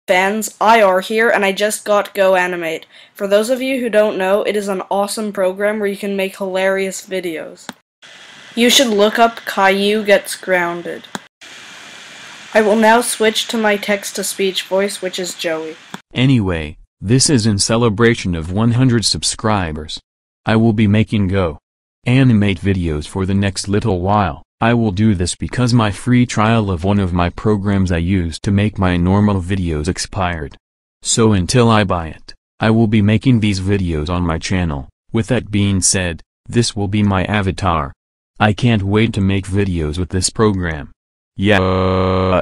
Fans, IR here, and I just got GoAnimate. For those of you who don't know, it is an awesome program where you can make hilarious videos. You should look up Caillou Gets Grounded. I will now switch to my text-to-speech voice, which is Joey. Anyway, this is in celebration of 100 subscribers. I will be making GoAnimate videos for the next little while. I will do this because my free trial of one of my programs I use to make my normal videos expired. So until I buy it, I will be making these videos on my channel. With that being said, this will be my avatar. I can't wait to make videos with this program. Yeah.